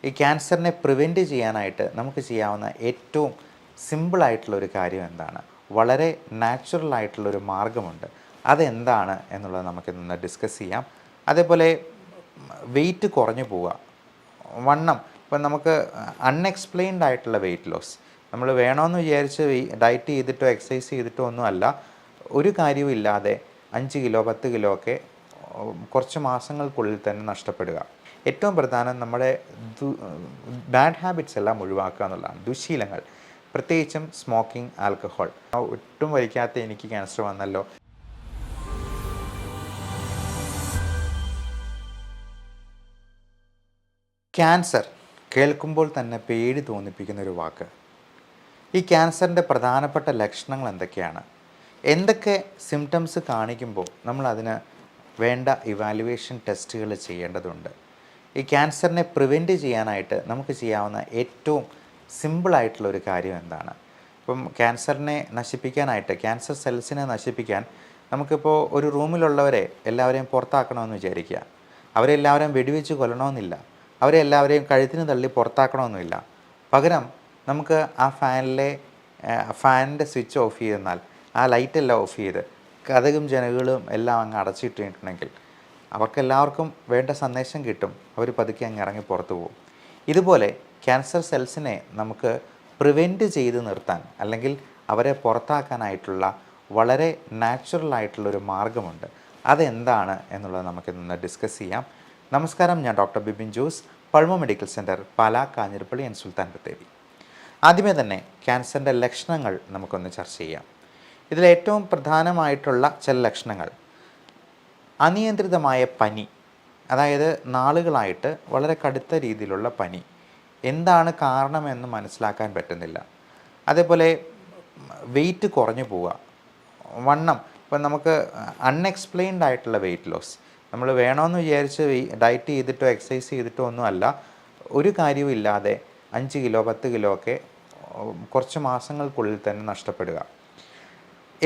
ഈ ക്യാൻസറിനെ പ്രിവെൻറ്റ് ചെയ്യാനായിട്ട് നമുക്ക് ചെയ്യാവുന്ന ഏറ്റവും സിമ്പിളായിട്ടുള്ളൊരു കാര്യം എന്താണ്? വളരെ നാച്ചുറൽ ആയിട്ടുള്ളൊരു മാർഗ്ഗമുണ്ട്. അതെന്താണ് എന്നുള്ളത് നമുക്കിന്ന് ഡിസ്കസ് ചെയ്യാം. അതേപോലെ വെയിറ്റ് കുറഞ്ഞു പോവുക, വണ്ണം ഇപ്പം നമുക്ക് അൺഎക്സ്പ്ലെയിൻഡ് ആയിട്ടുള്ള വെയിറ്റ് ലോസ്, നമ്മൾ വേണമെന്ന് വിചാരിച്ച് ഡയറ്റ് ചെയ്തിട്ടോ എക്സസൈസ് ചെയ്തിട്ടോ ഒന്നുമല്ല, ഒരു കാര്യവും ഇല്ലാതെ 5 കിലോ 10 കിലോ ഒക്കെ കുറച്ച് മാസങ്ങൾക്കുള്ളിൽ തന്നെ നഷ്ടപ്പെടുക. ഏറ്റവും പ്രധാനം നമ്മുടെ ബാഡ് ഹാബിറ്റ്സ് എല്ലാം ഒഴിവാക്കുക എന്നുള്ളതാണ്. ദുശ്ശീലങ്ങൾ, പ്രത്യേകിച്ചും സ്മോക്കിംഗ്, ആൽക്കഹോൾ. ഒട്ടും വലിക്കാത്ത എനിക്ക് ക്യാൻസർ വന്നല്ലോ. ക്യാൻസർ കേൾക്കുമ്പോൾ തന്നെ പേടി തോന്നിപ്പിക്കുന്നൊരു വാക്ക്. ഈ ക്യാൻസറിൻ്റെ പ്രധാനപ്പെട്ട ലക്ഷണങ്ങൾ എന്തൊക്കെയാണ്? എന്തൊക്കെ സിംറ്റംസ് കാണിക്കുമ്പോൾ നമ്മളതിന് വേണ്ട ഇവാലുവേഷൻ ടെസ്റ്റുകൾ ചെയ്യേണ്ടതുണ്ട്? ഈ ക്യാൻസറിനെ പ്രിവെൻറ്റ് ചെയ്യാനായിട്ട് നമുക്ക് ചെയ്യാവുന്ന ഏറ്റവും സിമ്പിളായിട്ടുള്ളൊരു കാര്യം എന്താണ്? ഇപ്പം ക്യാൻസറിനെ നശിപ്പിക്കാനായിട്ട്, ക്യാൻസർ സെൽസിനെ നശിപ്പിക്കാൻ നമുക്കിപ്പോൾ ഒരു റൂമിലുള്ളവരെ എല്ലാവരെയും പുറത്താക്കണമെന്ന് വിചാരിക്കുക. അവരെല്ലാവരെയും വെടിവെച്ച് കൊല്ലണമെന്നില്ല, അവരെ എല്ലാവരെയും കഴുത്തിന് തള്ളി പുറത്താക്കണമെന്നില്ല. പകരം നമുക്ക് ആ ഫാനിൻ്റെ സ്വിച്ച് ഓഫ് ചെയ്തെന്നാൽ, ആ ലൈറ്റെല്ലാം ഓഫ് ചെയ്ത് കതകും ജനലുകളും എല്ലാം അങ്ങ് അടച്ചിട്ടിട്ടുണ്ടെങ്കിൽ അവർക്കെല്ലാവർക്കും വേണ്ട സന്ദേശം കിട്ടും. അവർ പതുക്കെ അങ്ങ് ഇറങ്ങി പുറത്തു പോകും. ഇതുപോലെ ക്യാൻസർ സെൽസിനെ നമുക്ക് പ്രിവെൻറ്റ് ചെയ്ത് നിർത്താൻ, അല്ലെങ്കിൽ അവരെ പുറത്താക്കാനായിട്ടുള്ള വളരെ നാച്ചുറൽ ആയിട്ടുള്ളൊരു മാർഗ്ഗമുണ്ട്. അതെന്താണ് എന്നുള്ളത് നമുക്കിന്ന് ഡിസ്കസ് ചെയ്യാം. നമസ്കാരം, ഞാൻ doctor Bibin Jose, Pulmo medical centre, Pala, Kanjirappally and Sultan Bathery. ആദ്യമേ തന്നെ ക്യാൻസറിൻ്റെ ലക്ഷണങ്ങൾ നമുക്കൊന്ന് ചർച്ച ചെയ്യാം. ഇതിലേറ്റവും പ്രധാനമായിട്ടുള്ള ചില ലക്ഷണങ്ങൾ: അനിയന്ത്രിതമായ പനി, അതായത് നാളുകളായിട്ട് വളരെ കടുത്ത രീതിയിലുള്ള പനി, എന്താണ് കാരണമെന്ന് മനസ്സിലാക്കാൻ പറ്റുന്നില്ല. അതേപോലെ വെയിറ്റ് കുറഞ്ഞു പോവുക, വണ്ണം ഇപ്പം നമുക്ക് അൺഎക്സ്പ്ലെയിൻഡ് ആയിട്ടുള്ള വെയിറ്റ് ലോസ്, നമ്മൾ വേണമെന്ന് വിചാരിച്ച് ഡയറ്റ് ചെയ്തിട്ടോ എക്സസൈസ് ചെയ്തിട്ടോ ഒന്നുമല്ല, ഒരു കാര്യവും ഇല്ലാതെ 5 കിലോ 10 കിലോ ഒക്കെ കുറച്ച് മാസങ്ങൾക്കുള്ളിൽ തന്നെ നഷ്ടപ്പെടുക.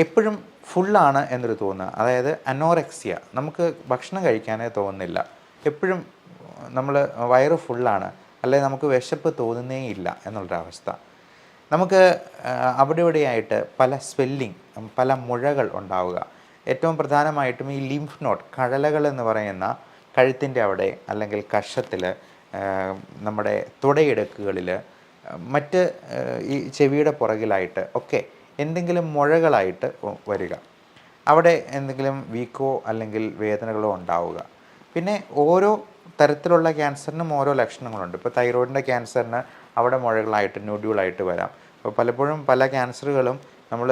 എപ്പോഴും ഫുള്ളാണ് എന്നൊരു തോന്നുക, അതായത് അനോറെക്സിയ, നമുക്ക് ഭക്ഷണം കഴിക്കാനേ തോന്നുന്നില്ല, എപ്പോഴും നമ്മൾ വയറ് ഫുള്ളാണ്, അല്ലെങ്കിൽ നമുക്ക് വിശപ്പ് തോന്നുന്നേ ഇല്ല എന്നുള്ളൊരവസ്ഥ. നമുക്ക് അവിടെ ഇവിടെയായിട്ട് പല സ്വെല്ലിങ്, പല മുഴകൾ ഉണ്ടാവുക. ഏറ്റവും പ്രധാനമായിട്ടും ഈ ലിംഫ് നോഡ്, കഴലകൾ എന്ന് പറയുന്ന കഴുത്തിൻ്റെ അവിടെ, അല്ലെങ്കിൽ കഷത്തിൽ, നമ്മുടെ തുടയിടുക്കുകളിൽ, മറ്റ് ഈ ചെവിയുടെ പുറകിലായിട്ട് ഒക്കെ എന്തെങ്കിലും മുഴകളായിട്ട് വരിക. അവിടെ എന്തെങ്കിലും വീക്കോ അല്ലെങ്കിൽ വേദനകളോ ഉണ്ടാവുക. പിന്നെ ഓരോ തരത്തിലുള്ള ക്യാൻസറിനും ഓരോ ലക്ഷണങ്ങളുണ്ട്. ഇപ്പോൾ തൈറോയിഡിൻ്റെ ക്യാൻസറിന് അവിടെ മുഴകളായിട്ട്, നോഡ്യൂളായിട്ട് വരാം. അപ്പോൾ പലപ്പോഴും പല ക്യാൻസറുകളും നമ്മൾ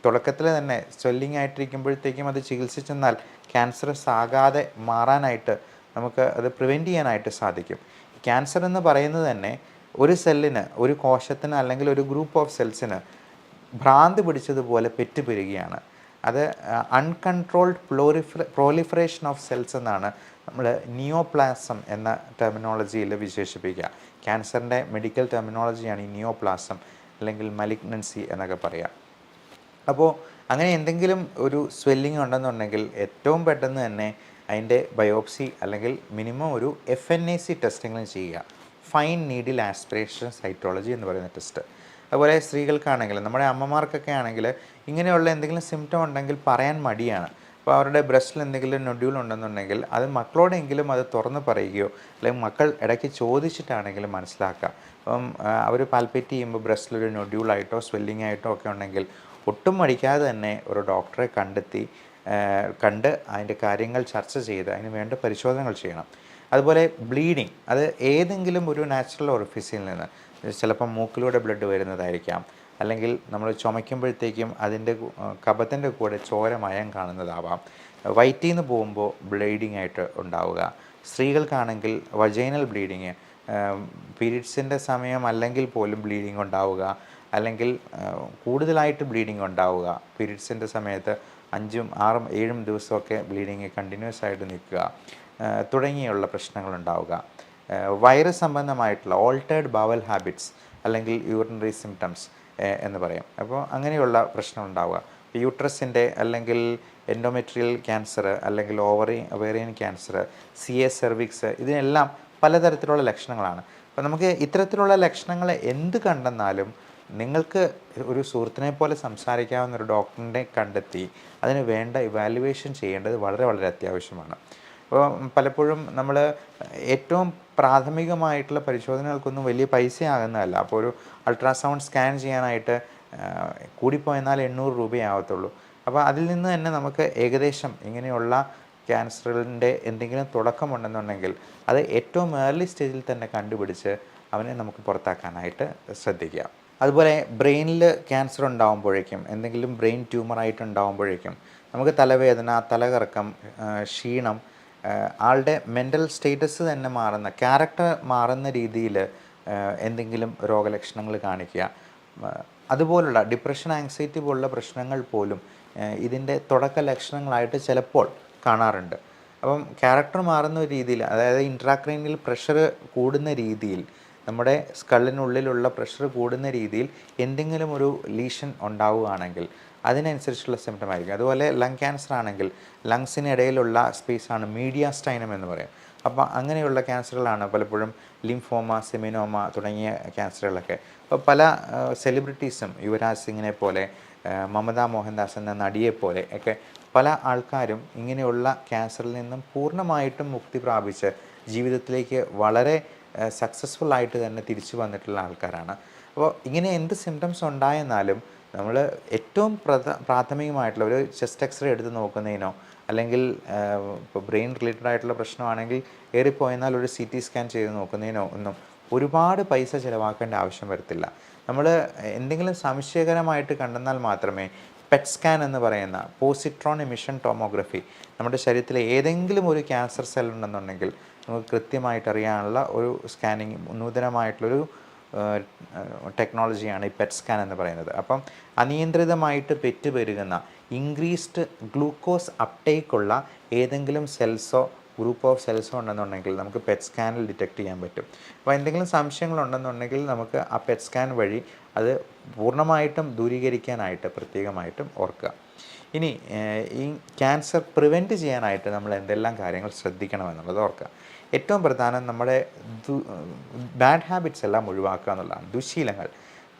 തുടക്കത്തിൽ തന്നെ സ്വെല്ലിംഗ് ആയിട്ടിരിക്കുമ്പോഴത്തേക്കും അത് ചികിത്സിച്ചെന്നാൽ ക്യാൻസറസ് ആകാതെ മാറാനായിട്ട് നമുക്ക് അത് പ്രിവെൻറ്റ് ചെയ്യാനായിട്ട് സാധിക്കും. ക്യാൻസർ എന്ന് പറയുന്നത് തന്നെ ഒരു സെല്ലിന്, ഒരു കോശത്തിന്, അല്ലെങ്കിൽ ഒരു ഗ്രൂപ്പ് ഓഫ് സെൽസിന് ഭ്രാന്ത് പിടിച്ചതുപോലെ പെറ്റുപെരുകയാണ്. അത് അൺകൺട്രോൾഡ് പ്രോലിഫറേഷൻ ഓഫ് സെൽസ് എന്നാണ് നമ്മൾ നിയോപ്ലാസം എന്ന ടെർമിനോളജിയിൽ വിശേഷിപ്പിക്കുക. ക്യാൻസറിൻ്റെ മെഡിക്കൽ ടെർമിനോളജിയാണ് ഈ നിയോപ്ലാസം, അല്ലെങ്കിൽ മലിഗ്നൻസി എന്നൊക്കെ പറയാം. അപ്പോൾ അങ്ങനെ എന്തെങ്കിലും ഒരു സ്വെല്ലിംഗ് ഉണ്ടെന്നുണ്ടെങ്കിൽ ഏറ്റവും പെട്ടെന്ന് തന്നെ അതിൻ്റെ ബയോപ്സി, അല്ലെങ്കിൽ മിനിമം ഒരു FNAC ടെസ്റ്റിംഗും ചെയ്യുക, ഫൈൻ നീഡിൽ ആസ്പിറേഷൻ സൈറ്റോളജി എന്ന് പറയുന്ന ടെസ്റ്റ്. അതുപോലെ സ്ത്രീകൾക്കാണെങ്കിൽ, നമ്മുടെ അമ്മമാർക്കൊക്കെ ആണെങ്കിൽ ഇങ്ങനെയുള്ള എന്തെങ്കിലും സിംറ്റം ഉണ്ടെങ്കിൽ പറയാൻ മടിയാണ്. അപ്പോൾ അവരുടെ ബ്രസ്റ്റിൽ എന്തെങ്കിലും നൊഡ്യൂൾ ഉണ്ടെന്നുണ്ടെങ്കിൽ അത് മക്കളോടെങ്കിലും അത് തുറന്ന് പറയുകയോ, അല്ലെങ്കിൽ മക്കൾ ഇടയ്ക്ക് ചോദിച്ചിട്ടാണെങ്കിലും മനസ്സിലാക്കുക. അപ്പം അവർ പാൽപ്പേറ്റ് ചെയ്യുമ്പോൾ ബ്രസ്റ്റിലൊരു നൊഡ്യൂളായിട്ടോ സ്വെല്ലിംഗ് ആയിട്ടോ ഒക്കെ ഉണ്ടെങ്കിൽ ഒട്ടും മടിക്കാതെ തന്നെ ഒരു ഡോക്ടറെ കണ്ട് അതിൻ്റെ കാര്യങ്ങൾ ചർച്ച ചെയ്ത് അതിന് വേണ്ട പരിശോധനകൾ ചെയ്യണം. അതുപോലെ ബ്ലീഡിങ്, അത് ഏതെങ്കിലും ഒരു നാച്ചുറൽ ഓറിഫിസിൽ നിന്ന്, ചിലപ്പം മൂക്കിലൂടെ ബ്ലഡ് വരുന്നതായിരിക്കാം, അല്ലെങ്കിൽ നമ്മൾ ചുമയ്ക്കുമ്പോഴത്തേക്കും അതിൻ്റെ കഫത്തിൻ്റെ കൂടെ ചോരമയം കാണുന്നതാവാം. വയറ്റിൽ നിന്ന് പോകുമ്പോൾ ബ്ലീഡിങ് ആയിട്ട് ഉണ്ടാവുക. സ്ത്രീകൾക്കാണെങ്കിൽ വജൈനൽ ബ്ലീഡിങ്, പീരീഡ്സിൻ്റെ സമയം അല്ലെങ്കിൽ പോലും ബ്ലീഡിങ് ഉണ്ടാവുക, അല്ലെങ്കിൽ കൂടുതലായിട്ട് ബ്ലീഡിങ് ഉണ്ടാവുക. പീരീഡ്സിൻ്റെ സമയത്ത് 5, 6, 7 ദിവസമൊക്കെ ബ്ലീഡിങ് കണ്ടിന്യൂസ് ആയിട്ട് നിൽക്കുക, തുടങ്ങിയുള്ള പ്രശ്നങ്ങളുണ്ടാവുക. വൈറസ് സംബന്ധമായിട്ടുള്ള ഓൾട്ടേർഡ് ബവൽ ഹാബിറ്റ്സ്, അല്ലെങ്കിൽ യൂറിനറി സിംറ്റംസ് എന്ന് പറയും. അപ്പോൾ അങ്ങനെയുള്ള പ്രശ്നങ്ങളുണ്ടാവുക. യൂട്രസിൻ്റെ അല്ലെങ്കിൽ എൻഡോമെട്രിയൽ ക്യാൻസർ, അല്ലെങ്കിൽ ഒവേറിയൻ ക്യാൻസർ, CA സെർവിക്സ്, ഇതിനെല്ലാം പലതരത്തിലുള്ള ലക്ഷണങ്ങളാണ്. അപ്പോൾ നമുക്ക് ഇത്തരത്തിലുള്ള ലക്ഷണങ്ങൾ എന്ത് കണ്ടെന്നാലും നിങ്ങൾക്ക് ഒരു സുഹൃത്തിനെ പോലെ സംസാരിക്കാവുന്ന ഒരു ഡോക്ടറിനെ കണ്ടെത്തി അതിന് വേണ്ട ഇവാലുവേഷൻ ചെയ്യേണ്ടത് വളരെ വളരെ അത്യാവശ്യമാണ്. അപ്പോൾ പലപ്പോഴും നമ്മൾ ഏറ്റവും പ്രാഥമികമായിട്ടുള്ള പരിശോധനകൾക്കൊന്നും വലിയ പൈസയാകുന്നതല്ല. അപ്പോൾ ഒരു അൾട്രാസൗണ്ട് സ്കാൻ ചെയ്യാനായിട്ട് കൂടിപ്പോയെന്നാൽ 800 രൂപയാവത്തുള്ളൂ. അപ്പോൾ അതിൽ നിന്ന് തന്നെ നമുക്ക് ഏകദേശം ഇങ്ങനെയുള്ള ക്യാൻസറിൻ്റെ എന്തെങ്കിലും തുടക്കമുണ്ടെന്നുണ്ടെങ്കിൽ അത് ഏറ്റവും ഏർലി സ്റ്റേജിൽ തന്നെ കണ്ടുപിടിച്ച് അവനെ നമുക്ക് പുറത്താക്കാനായിട്ട് ശ്രദ്ധിക്കുക. അതുപോലെ ബ്രെയിനിൽ ക്യാൻസർ ഉണ്ടാകുമ്പോഴേക്കും, എന്തെങ്കിലും ബ്രെയിൻ ട്യൂമറായിട്ടുണ്ടാകുമ്പോഴേക്കും നമുക്ക് തലവേദന, തലകറക്കം, ക്ഷീണം, ആളുടെ മെൻ്റൽ സ്റ്റേറ്റസ് തന്നെ മാറുന്ന, ക്യാരക്ടർ മാറുന്ന രീതിയിൽ എന്തെങ്കിലും രോഗലക്ഷണങ്ങൾ കാണിക്കുക, അതുപോലുള്ള ഡിപ്രഷൻ, ആങ്സൈറ്റി പോലുള്ള പ്രശ്നങ്ങൾ പോലും ഇതിൻ്റെ തുടക്ക ലക്ഷണങ്ങളായിട്ട് ചിലപ്പോൾ കാണാറുണ്ട്. അപ്പം ക്യാരക്ടർ മാറുന്ന രീതിയിൽ, അതായത് ഇൻട്രാക്രൈനിയൽ പ്രഷർ കൂടുന്ന രീതിയിൽ, നമ്മുടെ സ്കള്ളിനുള്ളിലുള്ള പ്രഷർ കൂടുന്ന രീതിയിൽ എന്തെങ്കിലും ഒരു ലീഷൻ ഉണ്ടാവുകയാണെങ്കിൽ അതിനനുസരിച്ചുള്ള സിംറ്റം ആയിരിക്കും. അതുപോലെ ലങ് ക്യാൻസർ ആണെങ്കിൽ ലങ്സിനിടയിലുള്ള സ്പേസാണ് മീഡിയാസ്റ്റൈനം എന്ന് പറയും. അപ്പോൾ അങ്ങനെയുള്ള ക്യാൻസറുകളാണ് പലപ്പോഴും ലിംഫോമ, സെമിനോമ തുടങ്ങിയ ക്യാൻസറുകളൊക്കെ. അപ്പോൾ പല സെലിബ്രിറ്റീസും യുവരാജ് സിംഗിനെ പോലെ, മമത മോഹൻദാസ് എന്ന നടിയെപ്പോലെ ഒക്കെ പല ആൾക്കാരും ഇങ്ങനെയുള്ള ക്യാൻസറിൽ നിന്നും പൂർണ്ണമായിട്ടും മുക്തി പ്രാപിച്ച് ജീവിതത്തിലേക്ക് വളരെ സക്സസ്ഫുൾ ആയിട്ട് തന്നെ തിരിച്ചു വന്നിട്ടുള്ള ആൾക്കാരാണ്. അപ്പോൾ ഇങ്ങനെ എന്ത് സിംറ്റംസ് ഉണ്ടായെന്നാലും നമ്മൾ ഏറ്റവും പ്രാഥമികമായിട്ടുള്ള ഒരു ചെസ്റ്റ് എക്സ്റേ എടുത്ത് നോക്കുന്നതിനോ, അല്ലെങ്കിൽ ഇപ്പോൾ ബ്രെയിൻ റിലേറ്റഡ് ആയിട്ടുള്ള പ്രശ്നമാണെങ്കിൽ ഏറിപ്പോയെന്നാൽ ഒരു CT സ്കാൻ ചെയ്ത് നോക്കുന്നതിനോ ഒന്നും ഒരുപാട് പൈസ ചിലവാക്കേണ്ട ആവശ്യം വരത്തില്ല. നമ്മൾ എന്തെങ്കിലും സംശയകരമായിട്ട് കണ്ടെന്നാൽ മാത്രമേ പെറ്റ് സ്കാൻ എന്ന് പറയുന്ന പോസിട്രോൺ എമിഷൻ ടോമോഗ്രഫി, നമ്മുടെ ശരീരത്തിലെ ഏതെങ്കിലും ഒരു ക്യാൻസർ സെൽ ഉണ്ടെന്നുണ്ടെങ്കിൽ നമുക്ക് കൃത്യമായിട്ട് അറിയാനുള്ള ഒരു സ്കാനിങ്, നൂതനമായിട്ടുള്ളൊരു ടെക്നോളജിയാണ് ഈ പെറ്റ് സ്കാൻ എന്ന് പറയുന്നത്. അപ്പം അനിയന്ത്രിതമായിട്ട് പെറ്റുപെരുകുന്ന, ഇൻക്രീസ്ഡ് ഗ്ലൂക്കോസ് അപ്ടേക്കുള്ള ഏതെങ്കിലും സെൽസോ ഗ്രൂപ്പ് ഓഫ് സെൽസോ ഉണ്ടെന്നുണ്ടെങ്കിൽ നമുക്ക് പെറ്റ് സ്കാനിൽ ഡിറ്റക്ട് ചെയ്യാൻ പറ്റും. അപ്പോൾ എന്തെങ്കിലും സംശയങ്ങളുണ്ടെന്നുണ്ടെങ്കിൽ നമുക്ക് ആ പെറ്റ് സ്കാൻ വഴി അത് പൂർണ്ണമായിട്ടും ദൂരീകരിക്കാനായിട്ട് പ്രത്യേകമായിട്ടും ഓർക്കുക. ഇനി ഈ ക്യാൻസർ പ്രിവെൻറ്റ് ചെയ്യാനായിട്ട് നമ്മൾ എന്തെല്ലാം കാര്യങ്ങൾ ശ്രദ്ധിക്കണമെന്നുള്ളത് ഓർക്കുക. ഏറ്റവും പ്രധാനം നമ്മുടെ ബാഡ് ഹാബിറ്റ്സ് എല്ലാം ഒഴിവാക്കുക എന്നുള്ളതാണ്. ദുശീലങ്ങൾ,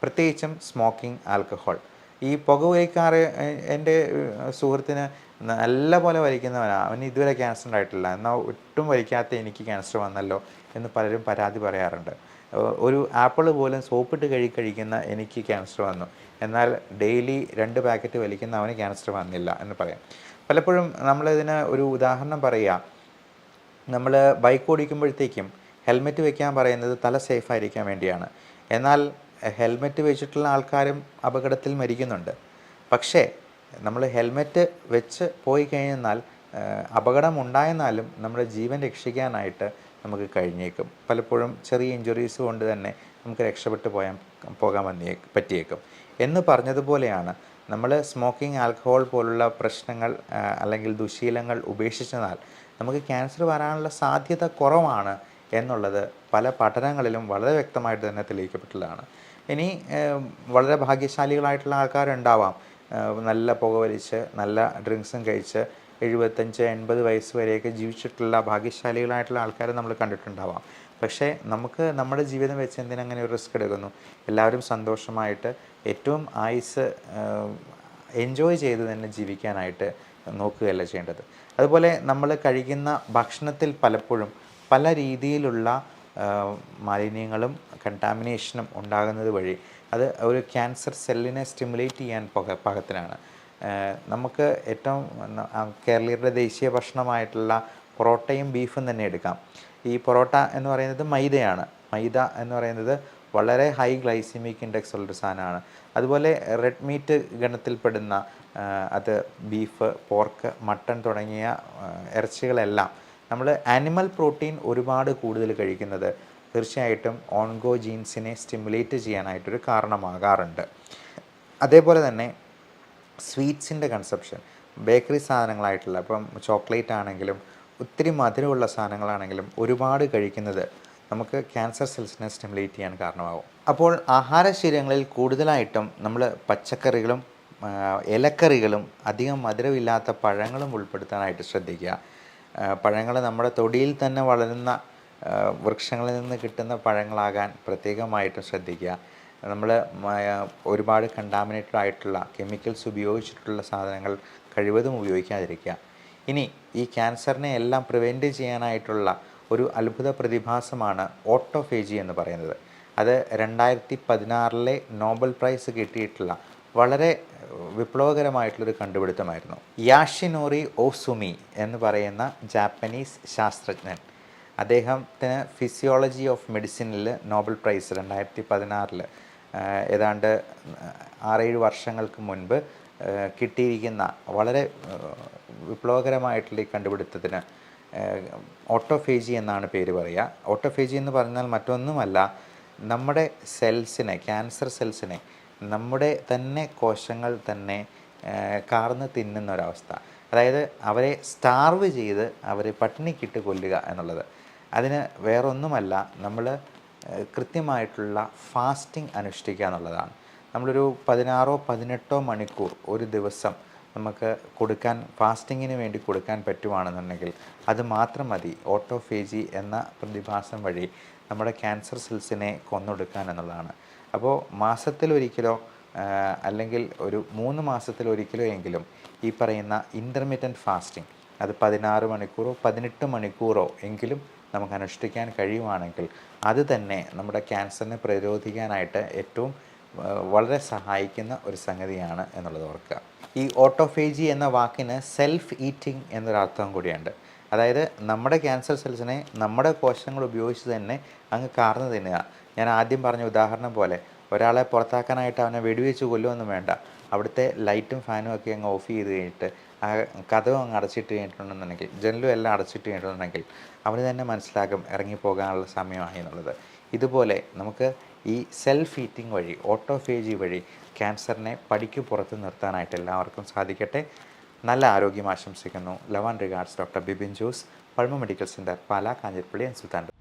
പ്രത്യേകിച്ചും സ്മോക്കിംഗ്, ആൽക്കഹോൾ. ഈ പുകവലിക്കാറ്, എൻ്റെ സുഹൃത്തിന് നല്ല പോലെ വലിക്കുന്നവനാണ്, അവന് ഇതുവരെ ക്യാൻസർ ഉണ്ടായിട്ടില്ല, എന്നാൽ ഒട്ടും വലിക്കാത്ത എനിക്ക് ക്യാൻസർ വന്നല്ലോ എന്ന് പലരും പരാതി പറയാറുണ്ട്. ഒരു ആപ്പിൾ പോലും സോപ്പിട്ട് കഴിക്കുന്ന എനിക്ക് ക്യാൻസർ വന്നു, എന്നാൽ ഡെയിലി 2 പാക്കറ്റ് വലിക്കുന്ന അവന് ക്യാൻസർ വന്നില്ല എന്ന് പറയാം. പലപ്പോഴും നമ്മളിതിന് ഒരു ഉദാഹരണം പറയുക, നമ്മൾ ബൈക്ക് ഓടിക്കുമ്പോഴത്തേക്കും ഹെൽമെറ്റ് വെക്കാൻ പറയുന്നത് തല സേഫായിരിക്കാൻ വേണ്ടിയാണ്. എന്നാൽ ഹെൽമെറ്റ് വെച്ചിട്ടുള്ള ആൾക്കാരും അപകടത്തിൽ മരിക്കുന്നുണ്ട്. പക്ഷേ നമ്മൾ ഹെൽമെറ്റ് വെച്ച് പോയി കഴിഞ്ഞാൽ അപകടമുണ്ടായെന്നാലും നമ്മുടെ ജീവൻ രക്ഷിക്കാനായിട്ട് നമുക്ക് കഴിഞ്ഞേക്കും. പലപ്പോഴും ചെറിയ ഇഞ്ചുറീസ് കൊണ്ട് തന്നെ നമുക്ക് രക്ഷപ്പെട്ടു പോകാൻ പറ്റിയേക്കും. എന്ന് പറഞ്ഞതുപോലെയാണ് നമ്മൾ സ്മോക്കിംഗ്, ആൽക്കഹോൾ പോലുള്ള പ്രശ്നങ്ങൾ അല്ലെങ്കിൽ ദുശീലങ്ങൾ ഉപേക്ഷിച്ചെന്നാൽ നമുക്ക് ക്യാൻസർ വരാനുള്ള സാധ്യത കുറവാണ് എന്നുള്ളത് പല പഠനങ്ങളിലും വളരെ വ്യക്തമായിട്ട് തന്നെ തെളിയിക്കപ്പെട്ടുള്ളതാണ്. ഇനി വളരെ ഭാഗ്യശാലികളായിട്ടുള്ള ആൾക്കാരുണ്ടാവാം, നല്ല പുകവലിച്ച് നല്ല ഡ്രിങ്ക്സും കഴിച്ച് 75-80 വയസ്സ് വരെയൊക്കെ ജീവിച്ചിട്ടുള്ള ഭാഗ്യശാലികളായിട്ടുള്ള ആൾക്കാരെ നമ്മൾ കണ്ടിട്ടുണ്ടാവാം. പക്ഷേ നമുക്ക് നമ്മുടെ ജീവിതം വെച്ച് എന്തിനങ്ങനെ ഒരു റിസ്ക് എടുക്കുന്നു? എല്ലാവരും സന്തോഷമായിട്ട് ഏറ്റവും ആയുസ് എൻജോയ് ചെയ്ത് തന്നെ ജീവിക്കാനായിട്ട് നോക്കുകയല്ല ചെയ്യേണ്ടത്. അതുപോലെ നമ്മൾ കഴിക്കുന്ന ഭക്ഷണത്തിൽ പലപ്പോഴും പല രീതിയിലുള്ള മാലിന്യങ്ങളും കണ്ടാമിനേഷനും ഉണ്ടാകുന്നത് വഴി അത് ഒരു ക്യാൻസർ സെല്ലിനെ സ്റ്റിമുലേറ്റ് ചെയ്യാൻ പാകത്തിനാണ്. നമുക്ക് ഏറ്റവും കേരളീയരുടെ ദേശീയ ഭക്ഷണമായിട്ടുള്ള പൊറോട്ടയും ബീഫും തന്നെ എടുക്കാം. ഈ പൊറോട്ട എന്ന് പറയുന്നത് മൈദയാണ്. മൈദ എന്ന് പറയുന്നത് വളരെ ഹൈ ഗ്ലൈസിമിക് ഇൻഡെക്സ് ഉള്ളൊരു സാധനമാണ്. അതുപോലെ റെഡ് മീറ്റ് ഗണത്തിൽപ്പെടുന്ന അത് ബീഫ്, പോർക്ക്, മട്ടൺ തുടങ്ങിയ ഇറച്ചികളെല്ലാം നമ്മൾ ആനിമൽ പ്രോട്ടീൻ ഒരുപാട് കൂടുതൽ കഴിക്കുന്നത് തീർച്ചയായിട്ടും ഓൺകോജീൻസിനെ സ്റ്റിമുലേറ്റ് ചെയ്യാനായിട്ടൊരു കാരണമാകാറുണ്ട്. അതേപോലെ തന്നെ സ്വീറ്റ്സിൻ്റെ കൺസപ്ഷൻ, ബേക്കറി സാധനങ്ങളായിട്ടുള്ള ഇപ്പം ചോക്ലേറ്റ് ആണെങ്കിലും ഒത്തിരി മധുരമുള്ള സാധനങ്ങളാണെങ്കിലും ഒരുപാട് കഴിക്കുന്നത് നമുക്ക് ക്യാൻസർ സെൽസിനെ സ്റ്റിമുലേറ്റ് ചെയ്യാൻ കാരണമാകും. അപ്പോൾ ആഹാരശീലങ്ങളിൽ കൂടുതലായിട്ടും നമ്മൾ പച്ചക്കറികളും ഇലക്കറികളും അധികം മധുരമില്ലാത്ത പഴങ്ങളും ഉൾപ്പെടുത്താനായിട്ട് ശ്രദ്ധിക്കുക. പഴങ്ങൾ നമ്മുടെ തൊടിയിൽ തന്നെ വളരുന്ന വൃക്ഷങ്ങളിൽ നിന്ന് കിട്ടുന്ന പഴങ്ങളാകാൻ പ്രത്യേകമായിട്ടും ശ്രദ്ധിക്കുക. നമ്മൾ ഒരുപാട് കണ്ടാമിനേറ്റഡ് ആയിട്ടുള്ള കെമിക്കൽസ് ഉപയോഗിച്ചിട്ടുള്ള സാധനങ്ങൾ കഴിവതും ഉപയോഗിക്കാതിരിക്കുക. ഇനി ഈ ക്യാൻസറിനെ എല്ലാം പ്രിവെൻറ്റ് ചെയ്യാനായിട്ടുള്ള ഒരു അത്ഭുത പ്രതിഭാസമാണ് ഓട്ടോഫേജി എന്ന് പറയുന്നത്. അത് 2016 നോബൽ പ്രൈസ് കിട്ടിയിട്ടുള്ള വളരെ വിപ്ലവകരമായിട്ടുള്ളൊരു കണ്ടുപിടുത്തമായിരുന്നു. യാഷിനോറി ഓസുമി എന്ന് പറയുന്ന ജാപ്പനീസ് ശാസ്ത്രജ്ഞൻ, അദ്ദേഹത്തിന് ഫിസിയോളജി ഓഫ് മെഡിസിനിൽ നോബൽ പ്രൈസ് 2016 ഏതാണ്ട് 6-7 വർഷങ്ങൾക്ക് മുൻപ് കിട്ടിയിരിക്കുന്ന വളരെ വിപ്ലവകരമായിട്ടുള്ള ഈ കണ്ടുപിടുത്തത്തിന് ഓട്ടോഫേജി എന്നാണ് പേര് പറയുക. ഓട്ടോഫേജി എന്ന് പറഞ്ഞാൽ മറ്റൊന്നുമല്ല, നമ്മുടെ സെൽസിനെ, ക്യാൻസർ സെൽസിനെ നമ്മുടെ തന്നെ കോശങ്ങൾ തന്നെ കാർന്ന് തിന്നുന്ന ഒരവസ്ഥ. അതായത് അവരെ സ്റ്റാർവ് ചെയ്ത് അവരെ പട്ടിണിക്കിട്ട് കൊല്ലുക എന്നുള്ളത്. അതിന് വേറൊന്നുമല്ല, നമ്മൾ കൃത്യമായിട്ടുള്ള ഫാസ്റ്റിംഗ് അനുഷ്ഠിക്കുക എന്നുള്ളതാണ്. നമ്മളൊരു 16-18 മണിക്കൂർ ഒരു ദിവസം നമുക്ക് കൊടുക്കാൻ, ഫാസ്റ്റിങ്ങിന് വേണ്ടി കൊടുക്കാൻ പറ്റുവാണെന്നുണ്ടെങ്കിൽ അത് മാത്രം മതി ഓട്ടോഫേജി എന്ന പ്രതിഭാസം വഴി നമ്മുടെ ക്യാൻസർ സെൽസിനെ കൊന്നൊടുക്കാൻ എന്നുള്ളതാണ്. അപ്പോൾ മാസത്തിലൊരിക്കലോ അല്ലെങ്കിൽ ഒരു 3 മാസത്തിലൊരിക്കലോ എങ്കിലും ഈ പറയുന്ന ഇൻ്റർമിറ്റൻറ്റ് ഫാസ്റ്റിംഗ്, അത് 16 മണിക്കൂറോ 18 മണിക്കൂറോ എങ്കിലും നമുക്ക് അനുഷ്ഠിക്കാൻ കഴിയുവാണെങ്കിൽ അത് തന്നെ നമ്മുടെ ക്യാൻസറിനെ പ്രതിരോധിക്കാനായിട്ട് ഏറ്റവും വളരെ സഹായിക്കുന്ന ഒരു സംഗതിയാണ് എന്നുള്ളത് ഓർക്കുക. ഈ ഓട്ടോഫേജി എന്ന വാക്കിന് സെൽഫ് ഈറ്റിംഗ് എന്നൊരർത്ഥം കൂടിയുണ്ട്. അതായത് നമ്മുടെ ക്യാൻസർ സെൽസിനെ നമ്മുടെ കോശങ്ങൾ ഉപയോഗിച്ച് തന്നെ അങ്ങ് കാർന്ന് തിന്നുക. ഞാൻ ആദ്യം പറഞ്ഞ ഉദാഹരണം പോലെ ഒരാളെ പുറത്താക്കാനായിട്ട് അവനെ വെടിവെച്ച് കൊല്ലുമൊന്നും വേണ്ട. അവിടുത്തെ ലൈറ്റും ഫാനും ഒക്കെ അങ്ങ് ഓഫ് ചെയ്ത് കഴിഞ്ഞിട്ട് ആ കതവും അങ്ങ് അടച്ചിട്ട് കഴിഞ്ഞിട്ടുണ്ടെന്നുണ്ടെങ്കിൽ, ജനലും എല്ലാം അടച്ചിട്ട് കഴിഞ്ഞിട്ടുണ്ടെങ്കിൽ അവന് തന്നെ മനസ്സിലാകും ഇറങ്ങിപ്പോകാനുള്ള സമയമായി എന്നുള്ളത്. ഇതുപോലെ നമുക്ക് ഈ സെൽഫ് ഈറ്റിംഗ് വഴി, ഓട്ടോഫേജി വഴി ക്യാൻസറിനെ പടിക്ക് പുറത്ത് നിർത്താനായിട്ട് എല്ലാവർക്കും സാധിക്കട്ടെ. നല്ല ആരോഗ്യം ആശംസിക്കുന്നു. Love and regards, doctor Bibin Jose, Pulmo medical centre, Pala, Kanjirappally and Sultan.